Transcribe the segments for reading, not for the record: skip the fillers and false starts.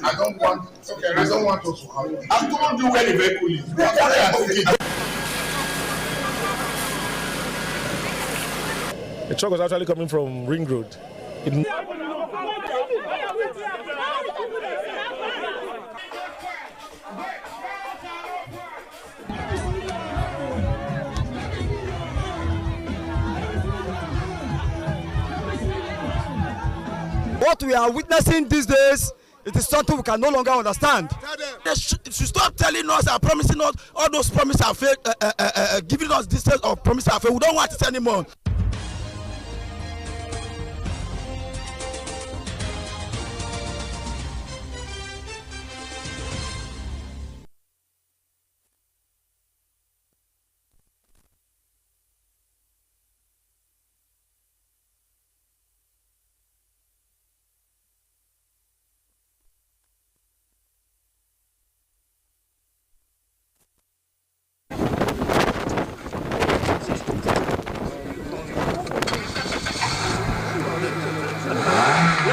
I don't want. Okay, I don't want us to have. I'm going to do very very coolly. The truck was actually coming from Ring Road. What we are witnessing these days, it is something we can no longer understand. They should stop telling us and promising us all those promises are fake, giving us this set of promises are fake. We don't want it anymore.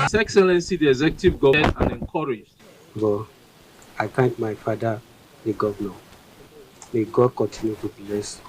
His Excellency the Executive Governor and encouraged. But I thank my father, the governor. May God continue to bless.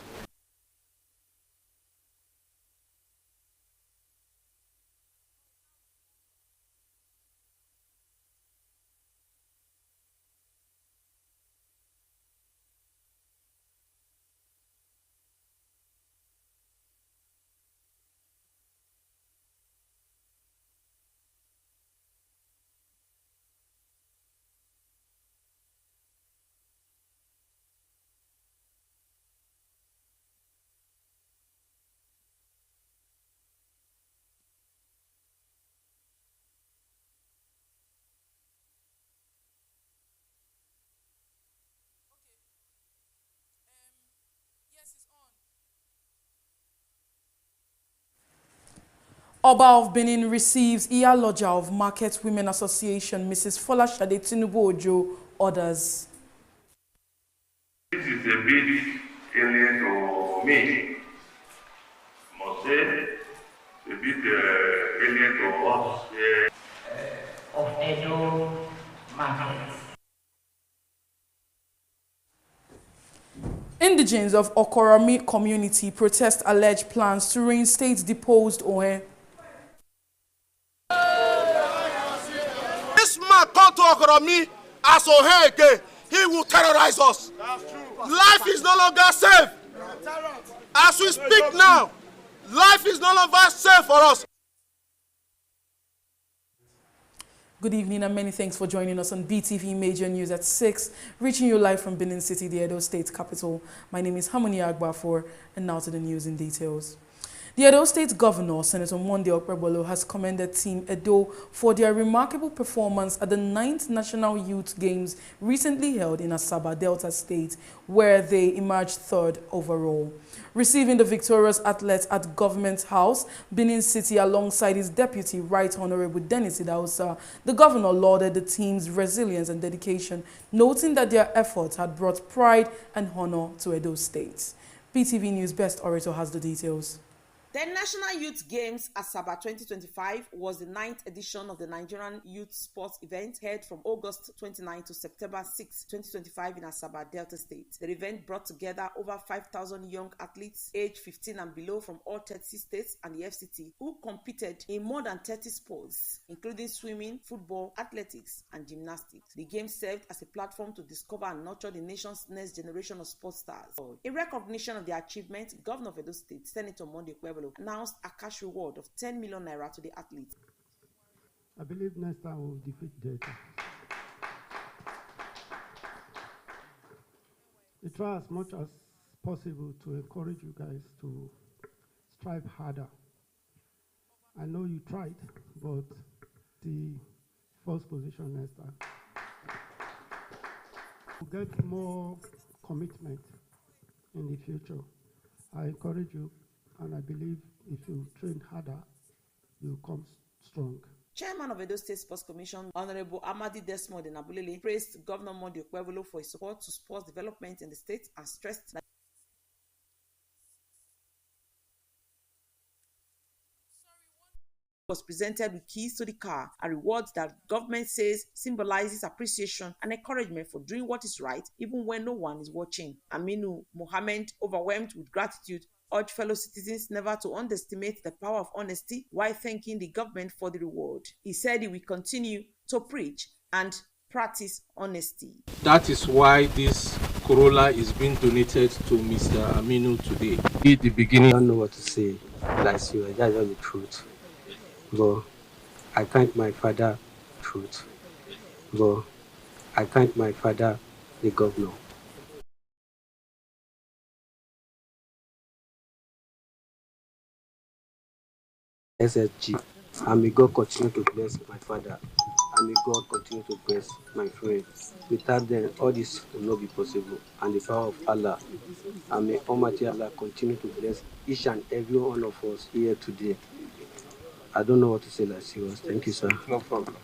Oba of Benin receives Iyaloja of Market Women Association, Mrs. Folashade Tinubu Ojo, orders. This is a bit alien to me. Must say, a bit alien to us. Of Edo Market. Indigents of Okoromi community protest alleged plans to reinstate deposed Ohe. This man come to Okoromi as Ohe again. He will terrorize us. Life is no longer safe. As we speak now, life is no longer safe for us. Good evening and many thanks for joining us on BeeTv Major News at 6, reaching you live from Benin City, the Edo State capital. My name is Harmony Agbafor, and now to the news in details. The Edo State Governor, Senator Monday Okpebolo, has commended Team Edo for their remarkable performance at the 9th National Youth Games recently held in Asaba, Delta State, where they emerged third overall. Receiving the victorious athletes at Government House, Benin City, alongside his deputy, Right Honorable Dennis Idausa, the governor lauded the team's resilience and dedication, noting that their efforts had brought pride and honor to Edo State. BeeTv News Best Orator has the details. The National Youth Games Asaba 2025 was the 9th edition of the Nigerian Youth Sports event held from August 29 to September 6, 2025 in Asaba, Delta State. The event brought together over 5,000 young athletes aged 15 and below from all 30 states and the FCT who competed in more than 30 sports, including swimming, football, athletics, and gymnastics. The games served as a platform to discover and nurture the nation's next generation of sports stars. In recognition of their achievement, Governor of Edo State, Senator Monday Okpebolo, announced a cash reward of 10 million naira to the athletes. I believe next time we'll defeat Delta. We try as much as possible to encourage you guys to strive harder. I know you tried, but the first position next time. We'll get more commitment in the future. I encourage you. And I believe if you train harder, you'll come strong. Chairman of Edo State Sports Commission, Honorable Amadi Desmond Nabulele, praised Governor Monday Okpebolo for his support to sports development in the state and stressed that was presented with keys to the car and rewards that government says symbolizes appreciation and encouragement for doing what is right even when no one is watching. Aminu Mohammed, overwhelmed with gratitude, urged fellow citizens never to underestimate the power of honesty while thanking the government for the reward. He said he will continue to preach and practice honesty. That is why this Corolla is being donated to Mr. Aminu today. At the beginning, I don't know what to say. Like you, that's not the truth. But I thank my father, truth. But I thank my father, the governor. SSG, and may God continue to bless my father, and may God continue to bless my friend. Without them, all this will not be possible, and the power of Allah, and may Almighty Allah continue to bless each and every one of us here today. I don't know what to say, like serious. Thank you, sir. No problem.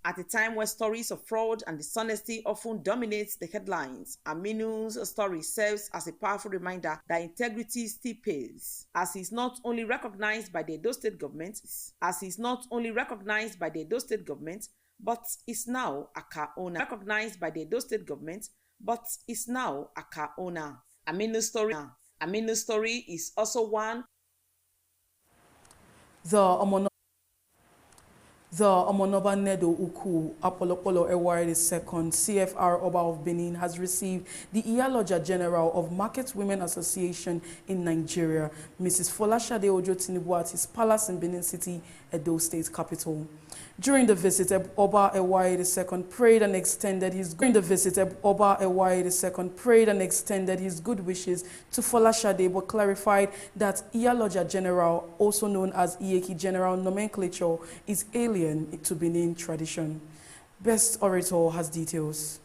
At a time where stories of fraud and dishonesty often dominate the headlines, Aminu's story serves as a powerful reminder that integrity still pays, as he is not only recognized by the Edo State government, but is now a car owner. Recognized by the Edo State government, but is now a car owner. Aminu's story is also one. The Omonoba Nedo Uku Apolopolo Ewari II, CFR Oba of Benin, has received the Iyaloja General of Market Women Association in Nigeria, Mrs. Folashade Ojo Tinubu, at his palace in Benin City, Edo State capital. During the visit, Oba Ewari II prayed and extended his good wishes to Folashade, but clarified that Iyaloja General, also known as Iyeki General nomenclature, is alien to Benin tradition. Best Orator has details.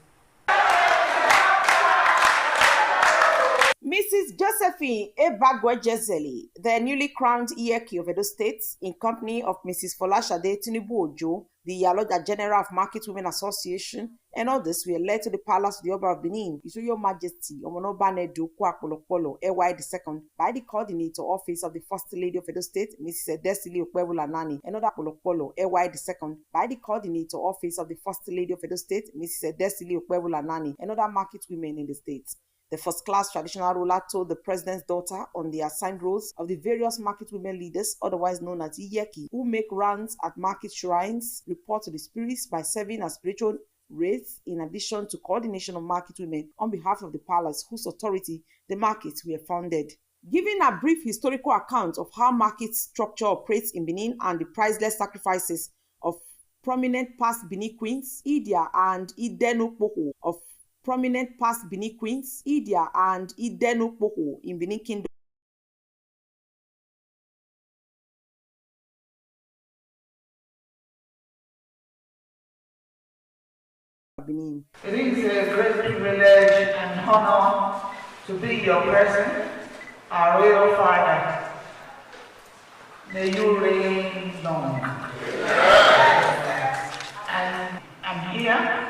Mrs. Josephine Ebagwe-Jezeli, the newly crowned Iyeki of Edo State, in company of Mrs. Folashade Tinubu Ojo, the Iyaloja General of Market Women Association, and others were led to the palace of the Oba of Benin, His Royal Majesty Omonoba Nedo Kwakpolokpolo Ewai II, by the coordinator office of the First Lady of Edo State, Mrs. Edesili Okpebula-Nani, and other Polokpolo Ewai II, by the coordinator office of the First Lady of Edo State, Mrs. Edesili Okpebula-Nani, and other market women in the state. The first-class traditional ruler told the president's daughter on the assigned roles of the various market women leaders, otherwise known as Iyeki, who make rounds at market shrines, report to the spirits by serving as spiritual wraiths, in addition to coordination of market women on behalf of the palace, whose authority the markets were founded. Giving a brief historical account of how market structure operates in Benin and the priceless sacrifices of prominent past Benin queens, Idia and Idenokpoho, in Benin Kingdom. Benin. It is a great privilege and honor to be your present, our royal father. May you reign long. And I'm here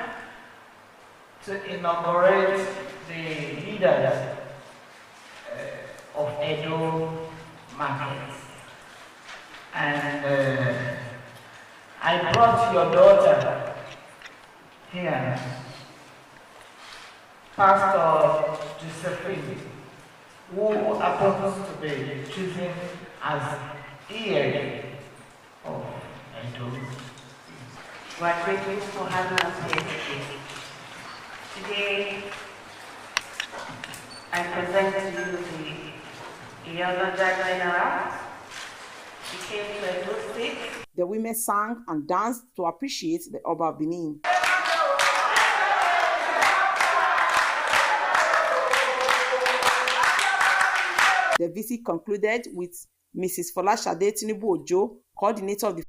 to inaugurate the leaders of Edo markets. And I brought your daughter here, Pastor Josephine, who happens to be chosen as EA of Edo. We are grateful for having us here today. Today, I present to you the Iyaloja General. She came to Edo State. The women sang and danced to appreciate the Oba of Benin. The visit concluded with Mrs. Folashade Tinubu Ojo, coordinator of the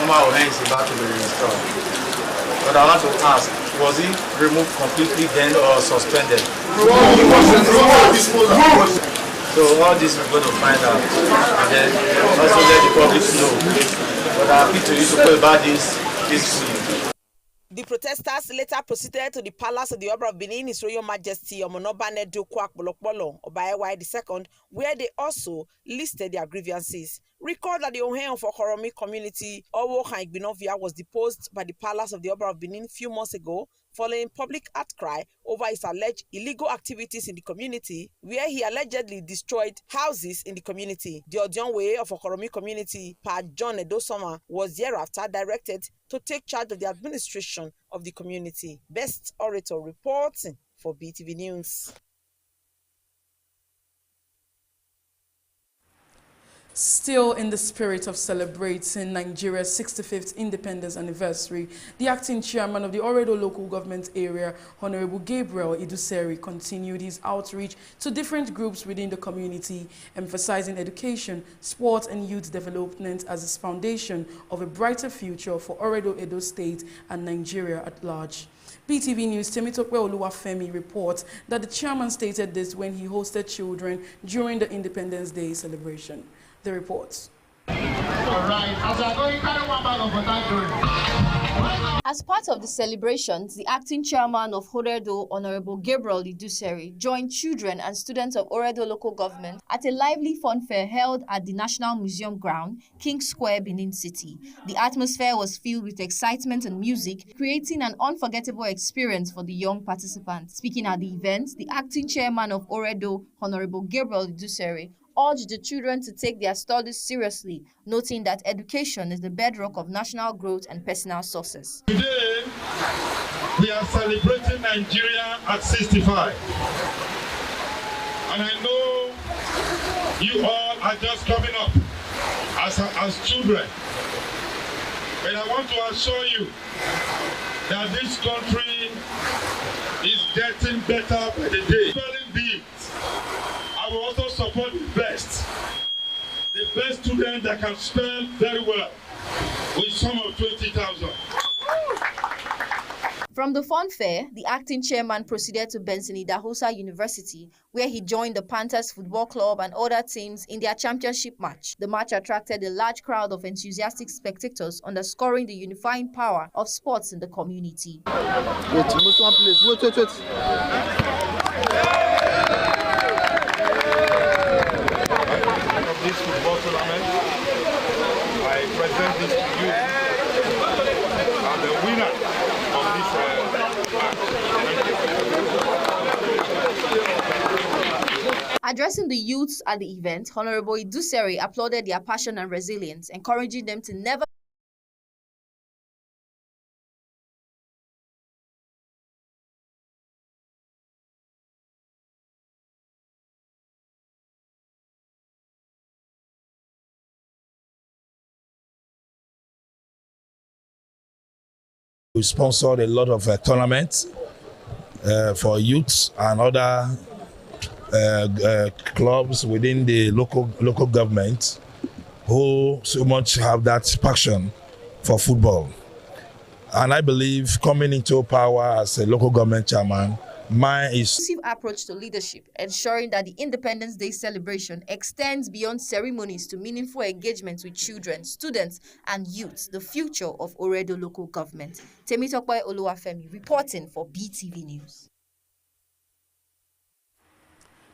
normal hands about to be restored. But I want to ask, was he removed completely then or suspended? So all this we're going to find out, and then also let the public know. But I'm happy to you to go about this peacefully. The protesters later proceeded to the palace of the Oba of Benin, His Royal Majesty Omonoba Nedu Kwak Bolokbolo Obaewa II, where they also listed their grievances. Recall that the Ohen of Okoromi community, Owo Haigbinovia, was deposed by the palace of the Oba of Benin a few months ago following public outcry over his alleged illegal activities in the community, where he allegedly destroyed houses in the community. The Odionwe of Okoromi community, Pa John Edosoma, was thereafter directed to take charge of the administration of the community. Best Orator reporting for BeeTv News. Still in the spirit of celebrating Nigeria's 65th independence anniversary, the acting chairman of the Oredo local government area, Honorable Gabriel Iduseri, continued his outreach to different groups within the community, emphasizing education, sport and youth development as its foundation of a brighter future for Oredo, Edo State and Nigeria at large. BeeTv News' Temitope Oluwafemi reports that the chairman stated this when he hosted children during the Independence Day celebration. The reports. As part of the celebrations, the acting chairman of Oredo, Honorable Gabriel Iduseri, joined children and students of Oredo local government at a lively fun fair held at the National Museum ground, King Square, Benin City. The atmosphere was filled with excitement and music, creating an unforgettable experience for the young participants. Speaking at the event, the acting chairman of Oredo, Honorable Gabriel Iduseri, urged the children to take their studies seriously, noting that education is the bedrock of national growth and personal success. Today, we are celebrating Nigeria at 65. And I know you all are just coming up as children. But I want to assure you that this country is getting better by the day. I will also support the best student that can spell very well with sum of 20,000. From the fun fair, the acting chairman proceeded to Benson Idahosa University, where he joined the Panthers Football Club and other teams in their championship match. The match attracted a large crowd of enthusiastic spectators, underscoring the unifying power of sports in the community. Wait. This football tournament, I present this to you. I'm the winner of this match. Addressing the youths at the event, Honorable Iduseri applauded their passion and resilience, encouraging them to never We sponsored a lot of tournaments for youths and other clubs within the local government who so much have that passion for football. And I believe coming into power as a local government chairman, mine is inclusive approach to leadership, ensuring that the Independence Day celebration extends beyond ceremonies to meaningful engagements with children, students, and youths, the future of Oredo local government. Temitope Oluwafemi reporting for BeeTv News.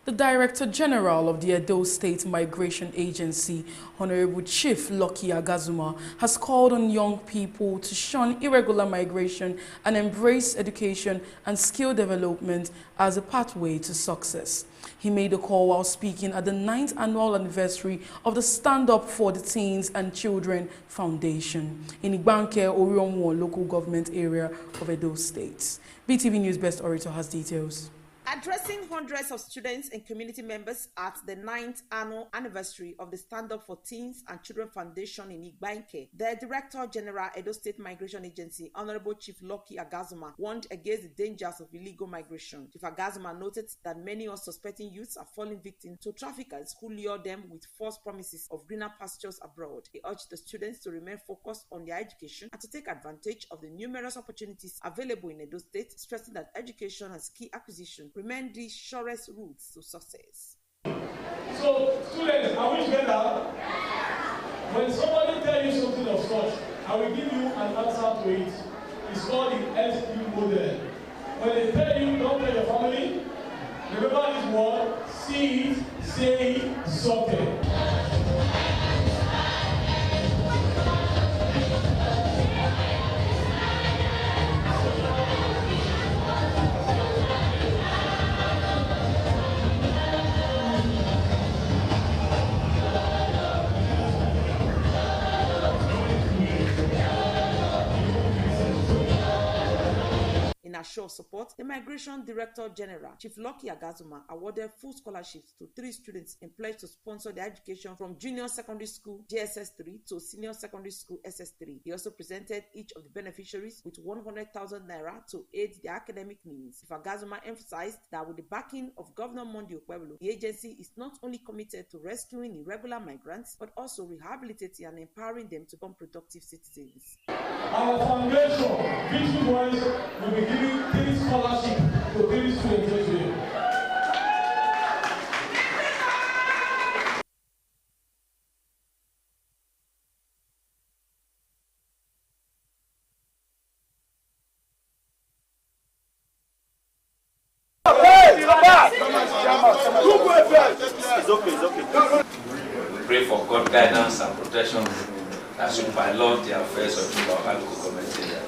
The Director General of the Edo State Migration Agency, Honorable Chief Lucky Agazuma, has called on young people to shun irregular migration and embrace education and skill development as a pathway to success. He made the call while speaking at the 9th annual anniversary of the Stand Up for the Teens and Children Foundation in Igbanke, Orionwo local government area of Edo State. BeeTv News Best Orator has details. Addressing hundreds of students and community members at the 9th annual anniversary of the Stand Up for Teens and Children Foundation in Igbanke, the Director General Edo State Migration Agency, Honorable Chief Lucky Agazuma, warned against the dangers of illegal migration. Chief Agazuma noted that many unsuspecting youths are falling victim to traffickers who lure them with false promises of greener pastures abroad. He urged the students to remain focused on their education and to take advantage of the numerous opportunities available in Edo State, stressing that education and skill acquisition remain the surest routes to success. So, students, are we together? When somebody tells you something of such, I will give you an answer to it. It's called the SQ model. When they tell you, don't tell your family, remember this word, see it, say it, something. In a show of support, the Migration Director General, Chief Lucky Agazuma, awarded full scholarships to 3 students and pledged to sponsor their education from junior secondary school JSS 3 to senior secondary school SS 3. He also presented each of the beneficiaries with 100,000 naira to aid their academic needs. Chief Agazuma emphasized that with the backing of Governor Monday Okpebholo, the agency is not only committed to rescuing irregular migrants, but also rehabilitating and empowering them to become productive citizens. Our foundation, BeeTv will be giving 3 scholarships to 3 students today. It's okay. We pray for God guidance and protection as we pilot the affairs of the local government area.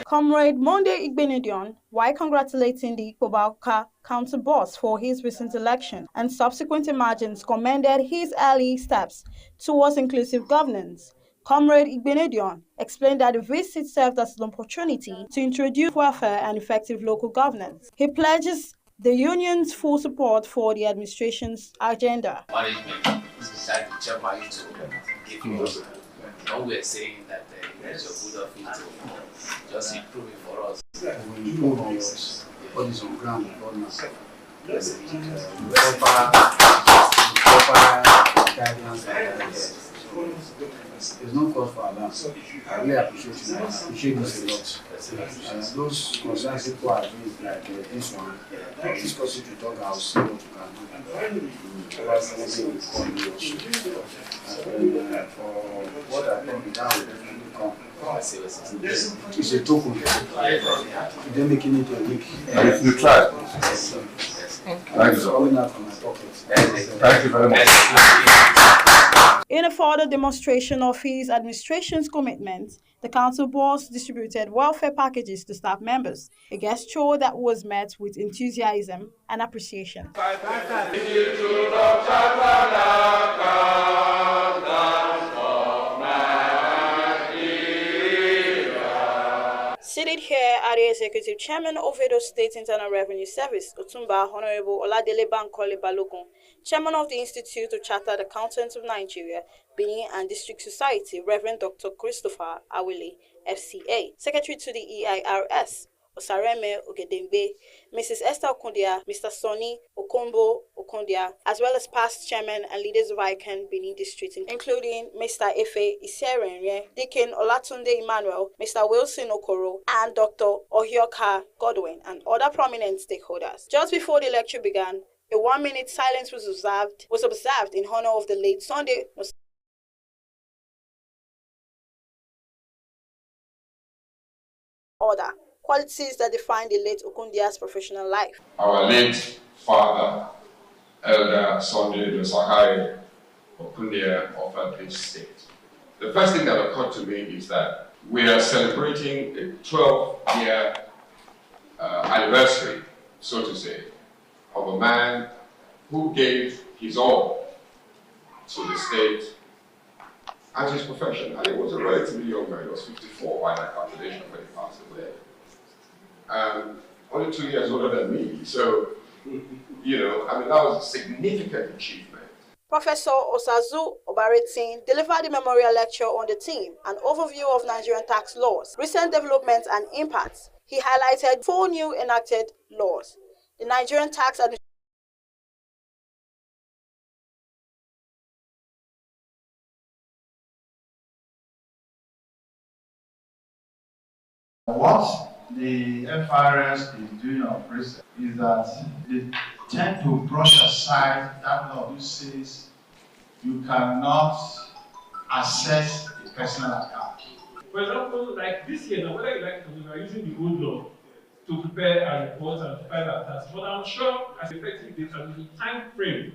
Comrade Monday Igbenedion, while congratulating the Ikpobalka county boss for his recent election and subsequent emergence, commended his early steps towards inclusive governance. Comrade Igbenedion explained that the visit served as an opportunity to introduce welfare and effective local governance. He pledges the union's full support for the administration's agenda. Management decided to chairman to give us. Now we are saying that it's a good office to just improve it for us. We improve on what is on ground governance. Proper guidance and there's no cause for alarm. I really appreciate you. I appreciate this a lot. Those concerns people are doing like this one, discuss it with us, I'll see what you can do. For what I think that will definitely come. It's a token. They're making it a week. You try. Thank you. Coming out from my pocket. Thank you very much. In a further demonstration of his administration's commitment, the council boss distributed welfare packages to staff members, a gesture that was met with enthusiasm and appreciation. Seated here are the Executive Chairman of Edo State Internal Revenue Service, Otumba Honorable Oladele Bankole Balogun, Chairman of the Institute of Chartered Accountants of Nigeria, Benin and District Society, Reverend Dr. Christopher Awele, FCA, Secretary to the EIRS, Osareme Ogedembe, Mrs. Esther Okundia, Mr. Sonny Okombo Okundia, as well as past chairmen and leaders of ICANN Benin District, including Mr. Efe Iserenye, Deacon Olatunde Emmanuel, Mr. Wilson Okoro, and Dr. Ohioka Godwin, and other prominent stakeholders. Just before the lecture began, a 1-minute silence was observed in honor of the late Sunday order, qualities that define the late Okundia's professional life. Our late father, Elder Sunday Dosahai Okundia of Elbridge State. The first thing that occurred to me is that we are celebrating a 12-year anniversary, so to say, of a man who gave his all to the state and his profession. And he was a relatively young man, he was 54 by my calculation when he passed away. Only 2 years older than me, so, you know, I mean, that was a significant achievement. Professor Osazu Obaretin delivered the memorial lecture on the theme, an overview of Nigerian tax laws, recent developments and impacts. He highlighted 4 new enacted laws. The Nigerian Tax Administration. What the FRS is doing operation is that they tend to brush aside that law which says you cannot access a personal account. For example, like this year, now, whether you like it or not, we are using the old law to prepare our reports and file our tax. But I'm sure as effective there can be a time frame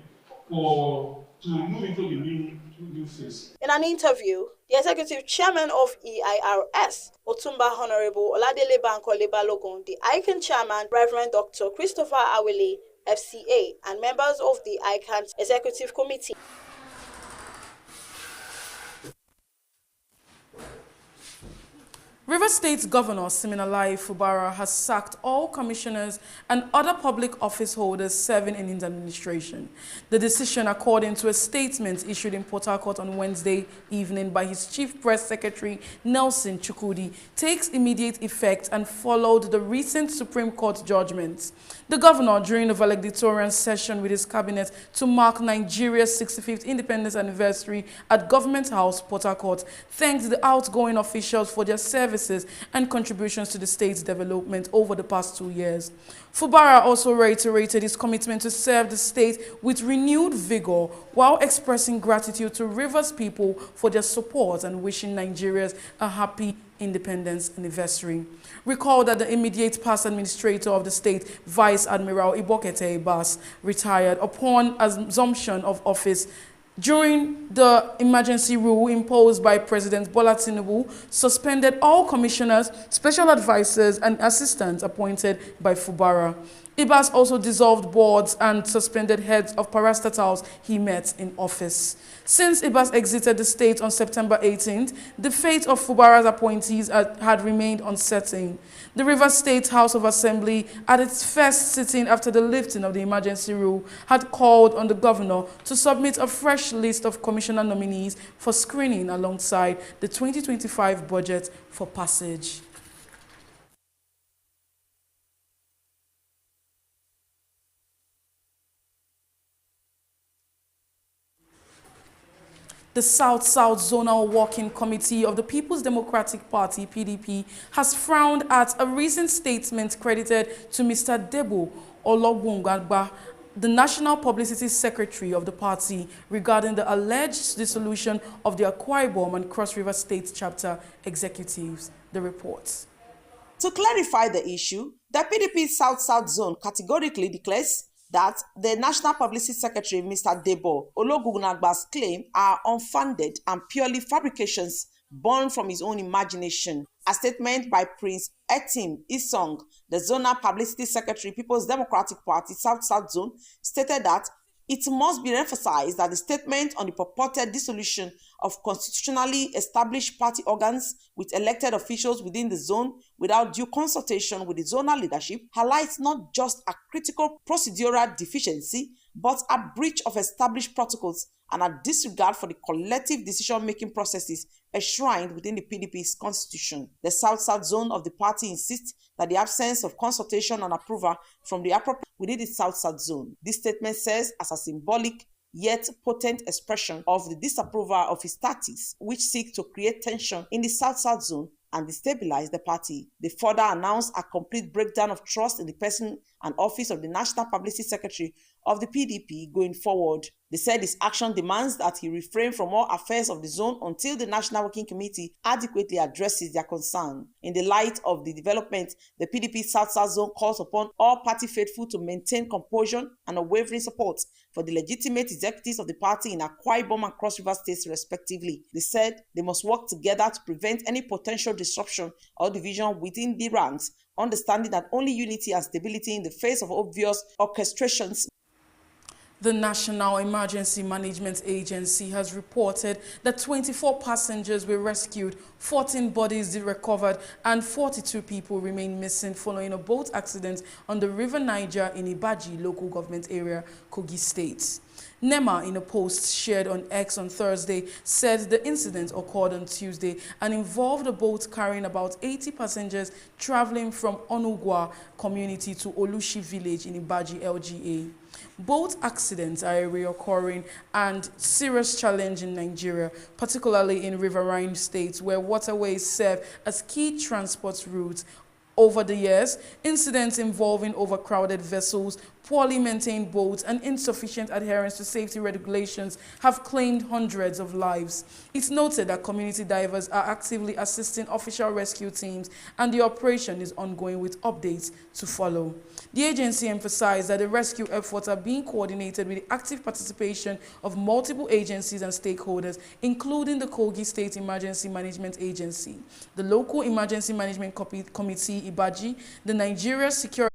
to move into the new phase. In an interview, the executive chairman of EIRS, Otumba Honorable Oladele Bankole Balogun, the ICANN chairman, Reverend Dr. Christopher Awele, FCA, and members of the ICANN executive committee. River State Governor Siminalayi Fubara has sacked all commissioners and other public office holders serving in his administration. The decision, according to a statement issued in Port Harcourt on Wednesday evening by his Chief Press Secretary Nelson Chukwudi, takes immediate effect and followed the recent Supreme Court judgments. The governor, during the valedictorian session with his cabinet to mark Nigeria's 65th independence anniversary at Government House, Port Harcourt, thanked the outgoing officials for their services and contributions to the state's development over the past 2 years. Fubara also reiterated his commitment to serve the state with renewed vigor while expressing gratitude to Rivers people for their support and wishing Nigerians a happy independence anniversary. Recall that the immediate past administrator of the state, Vice Admiral Ibokete Ibas, retired upon assumption of office during the emergency rule imposed by President Bola Tinubu, suspended all commissioners, special advisors, and assistants appointed by Fubara. Ibas also dissolved boards and suspended heads of parastatals he met in office. Since Ibas exited the state on September 18th, the fate of Fubara's appointees had remained uncertain. The Rivers State House of Assembly, at its first sitting after the lifting of the emergency rule, had called on the governor to submit a fresh list of commissioner nominees for screening alongside the 2025 budget for passage. The South-South Zonal Working Committee of the People's Democratic Party, PDP, has frowned at a recent statement credited to Mr. Debo Ologbungagba, the National Publicity Secretary of the party, regarding the alleged dissolution of the Akwa Ibom and Cross River State chapter executives. The report. To clarify the issue, the PDP South-South Zone categorically declares that the National Publicity Secretary, Mr. Debo Ologbungagba's claims are unfounded and purely fabrications born from his own imagination. A statement by Prince Etim Isong, the Zonal Publicity Secretary, People's Democratic Party, South-South Zone, stated that it must be emphasized that the statement on the purported dissolution of constitutionally established party organs with elected officials within the zone without due consultation with the zonal leadership highlights not just a critical procedural deficiency, but a breach of established protocols and a disregard for the collective decision-making processes enshrined within the PDP's constitution. The South-South Zone of the party insists that the absence of consultation and approval from the appropriate within the South-South Zone. This statement serves as a symbolic yet potent expression of the disapproval of his tactics, which seek to create tension in the South-South Zone and destabilize the party. They further announced a complete breakdown of trust in the person and office of the National Publicity Secretary of the PDP going forward. They said his action demands that he refrain from all affairs of the zone until the National Working Committee adequately addresses their concern. In the light of the development, the PDP South-South Zone calls upon all party faithful to maintain composure and unwavering support for the legitimate executives of the party in Akwa Ibom and Cross River States respectively. They said they must work together to prevent any potential disruption or division within the ranks, understanding that only unity and stability in the face of obvious orchestrations. The National Emergency Management Agency has reported that 24 passengers were rescued, 14 bodies recovered, and 42 people remain missing following a boat accident on the River Niger in Ibaji local government area, Kogi State. NEMA, in a post shared on X on Thursday, said the incident occurred on Tuesday and involved a boat carrying about 80 passengers traveling from Onugwa community to Olushi village in Ibaji LGA. Both accidents are a reoccurring and serious challenge in Nigeria, particularly in riverine states where waterways serve as key transport routes Over the years, incidents involving overcrowded vessels, poorly maintained boats, and insufficient adherence to safety regulations have claimed hundreds of lives. It's noted that community divers are actively assisting official rescue teams, and the operation is ongoing with updates to follow. The agency emphasized that the rescue efforts are being coordinated with the active participation of multiple agencies and stakeholders, including the Kogi State Emergency Management Agency, the Local Emergency Management Committee, IBAGI, the Nigeria Security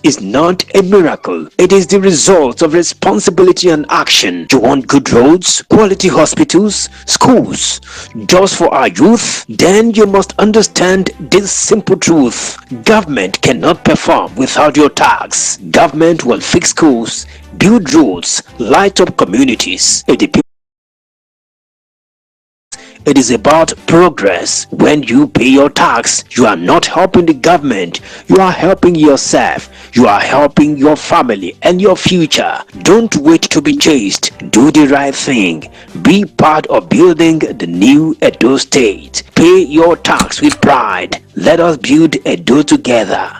is not a miracle. It is the result of responsibility and action. You want good roads, quality hospitals, schools, jobs for our youth? Then you must understand this simple truth. Government cannot perform without your tax. Government will fix schools, build roads, light up communities. If the people It is about progress. When you pay your tax, you are not helping the government, you are helping yourself, you are helping your family and your future. Don't wait to be chased. Do the right thing. Be part of building the new Edo State. Pay your tax with pride. Let us build Edo together.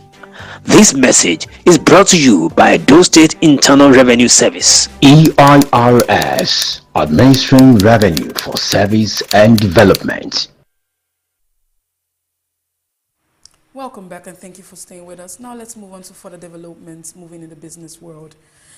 This message is brought to you by Edo State Internal Revenue Service, EIRS, Administering Revenue for Service and Development. Welcome back and thank you for staying with us. Now let's move on to further developments moving in the business world.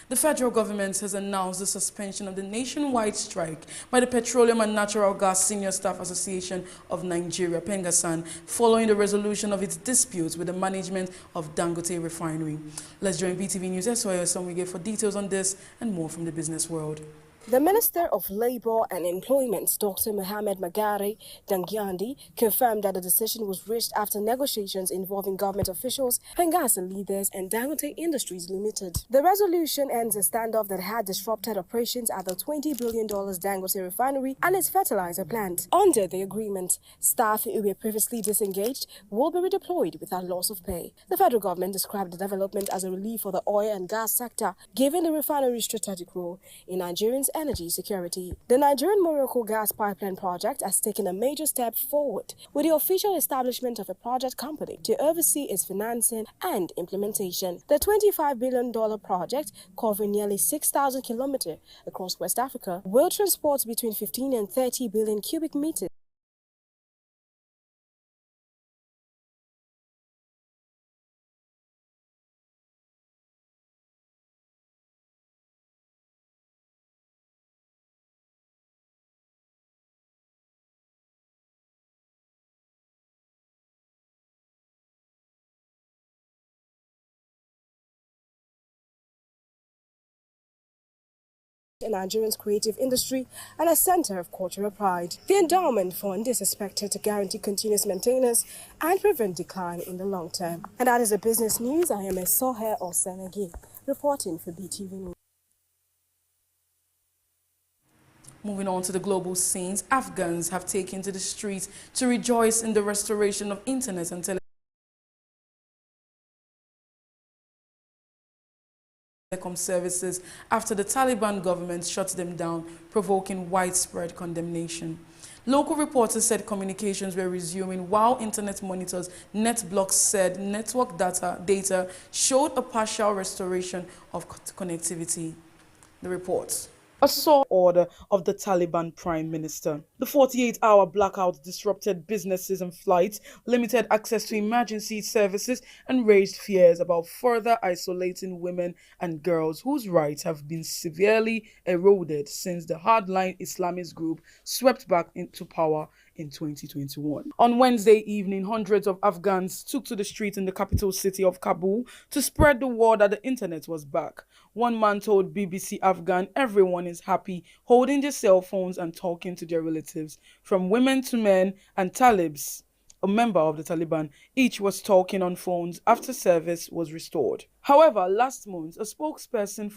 The federal government has announced the suspension of the nationwide strike by the Petroleum and Natural Gas Senior Staff Association of Nigeria, PENGASAN, following the resolution of its disputes with the management of Dangote Refinery. Let's join BeeTv News SOS Somwige for details on this and more from the business world. The Minister of Labour and Employment, Dr. Mohamed Magare Dangyandi, confirmed that the decision was reached after negotiations involving government officials, Pengasan leaders, and Dangote Industries Limited. The resolution ends a standoff that had disrupted operations at the $20 billion Dangote refinery and its fertilizer plant. Under the agreement, staff who were previously disengaged will be redeployed without loss of pay. The federal government described the development as a relief for the oil and gas sector, given the refinery's strategic role in Nigerians' energy security. The Nigerian-Morocco gas pipeline project has taken a major step forward with the official establishment of a project company to oversee its financing and implementation. The $25 billion project, covering nearly 6,000 kilometers across West Africa, will transport between 15 and 30 billion cubic meters in Nigerian's creative industry and a center of cultural pride. The endowment fund is expected to guarantee continuous maintenance and prevent decline in the long term. And that is the business news. I am Esohe Osenegi, reporting for BeeTv News. Moving on to the global scenes, Afghans have taken to the streets to rejoice in the restoration of internet and telecom services after the Taliban government shut them down, provoking widespread condemnation. Local reporters said communications were resuming while internet monitors NetBlocks said network data showed a partial restoration of connectivity. The report. A sole order of the Taliban Prime Minister. The 48-hour blackout disrupted businesses and flights, limited access to emergency services, and raised fears about further isolating women and girls whose rights have been severely eroded since the hardline Islamist group swept back into power in 2021. On Wednesday evening, hundreds of Afghans took to the streets in the capital city of Kabul to spread the word that the internet was back. One man told BBC Afghan everyone is happy, holding their cell phones and talking to their relatives, from women to men and Talibs, a member of the Taliban. Each was talking on phones after service was restored. However, last month, a spokesperson for